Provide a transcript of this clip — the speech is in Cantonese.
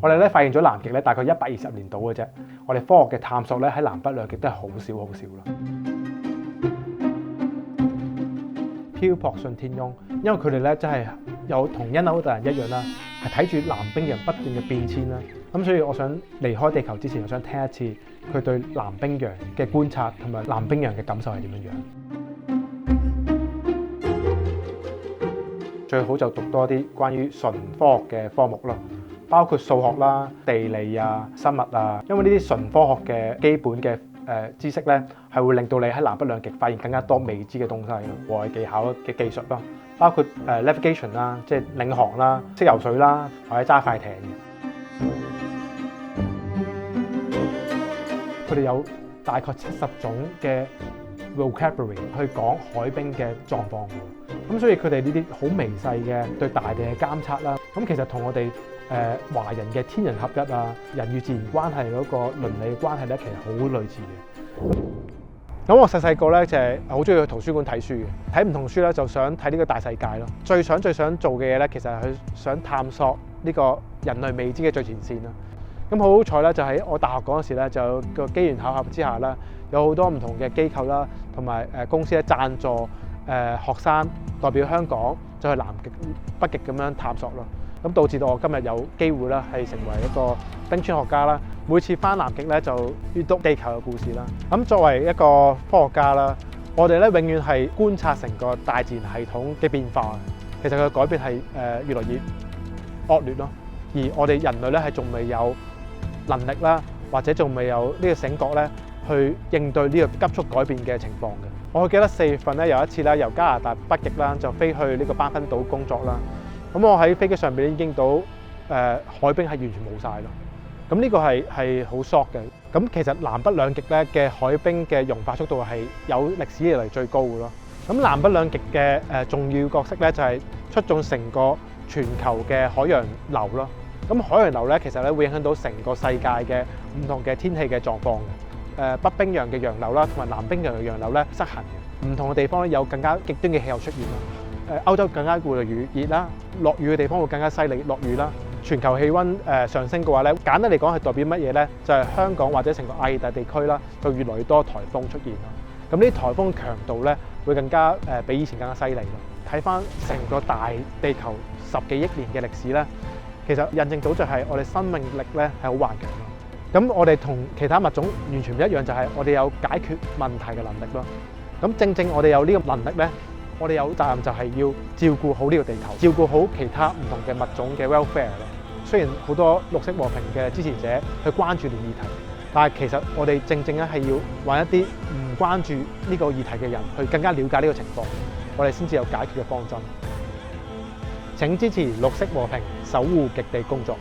我哋咧發現咗南極咧大概120年度嘅啫。我哋科學嘅探索咧喺南北兩極都係好少啦。漂泊信天翁，因為佢哋咧真係有同因紐特人一樣啦，係睇住南冰洋不斷嘅變遷啦。咁所以我想離開地球之前，我想聽一次佢對南冰洋嘅觀察同埋南冰洋嘅感受係點樣。最好就讀多啲關於純科學嘅科目咯，包括數學啦、地理啊、生物啊，因為呢啲純科學嘅基本嘅知識咧，係會令到你喺南北兩極發現更加多未知嘅東西咯，戶外技巧嘅技術咯，包括navigation 啦，即係領航啦、識游水啦，或者揸快艇嘅。佢哋有大概70種嘅 vocabulary 去講海冰嘅狀況嘅，咁所以佢哋呢啲好微細嘅對大地嘅監測啦，咁其實同我哋華人嘅天人合一啊、人與自然關係嗰個倫理關係咧，其實好類似嘅。咁我細個咧就係好中意去圖書館睇書嘅，睇唔同書咧就想睇呢個大世界咯。最想做嘅嘢咧，其實係想探索呢個人類未知嘅最前線啦。咁好彩咧，就喺我大學嗰陣時咧，就有個機緣巧合之下啦，有好多唔同嘅機構啦，同埋公司咧贊助學生代表香港就去南極、北極咁樣探索咯。咁導致到我今日有機會啦，係成為一個冰川學家啦。每次返南極咧，就閱讀地球嘅故事啦。咁作為一個科學家啦，我哋咧永遠係觀察成個大自然系統嘅變化。其實佢嘅改變係越來越惡劣咯。而我哋人類咧係仲未有能力啦，或者仲未有呢個醒覺咧，去應對呢個急速改變嘅情況嘅。我記得4月份咧有一次咧，由加拿大北極啦，就飛去呢個班芬島工作啦。咁我喺飛機上邊已經到海冰係完全冇晒咯。咁呢個係好 shock 嘅。咁其實南北兩極咧嘅海冰嘅融化速度係有歷史以嚟最高嘅咯。咁南北兩極嘅重要角色咧就係促進成個全球嘅海洋流咯。咁海洋流咧其實咧會影響到成個世界嘅唔同嘅天氣嘅狀況嘅。北冰洋嘅洋流啦，同埋南冰洋嘅洋流咧失衡嘅。唔同嘅地方咧有更加極端嘅氣候出現啦。歐洲更加會熱啦，落雨嘅地方會更加犀利落雨啦。全球氣温上升嘅話咧，簡單嚟講係代表乜嘢咧？就係香港或者成個亞熱帶地區啦，就越來越多颱風出現啦。咁呢啲颱風強度咧會更加比以前更加犀利咯。睇翻成個大地球10幾億年嘅歷史咧，其實印證到就係我哋生命力咧係好頑強咯。咁我哋同其他物種完全唔一樣，就係我哋有解決問題嘅能力咯。咁正我哋有呢個能力咧，我哋有責任就係要照顧好呢個地球，照顧好其他唔同嘅物種嘅 welfare 咯。雖然好多綠色和平嘅支持者去關注呢個議題，但係其實我哋正咧係要揾一啲唔關注呢個議題嘅人去更加了解呢個情況，我哋先至有解決嘅方針。請支持綠色和平，守護極地工作。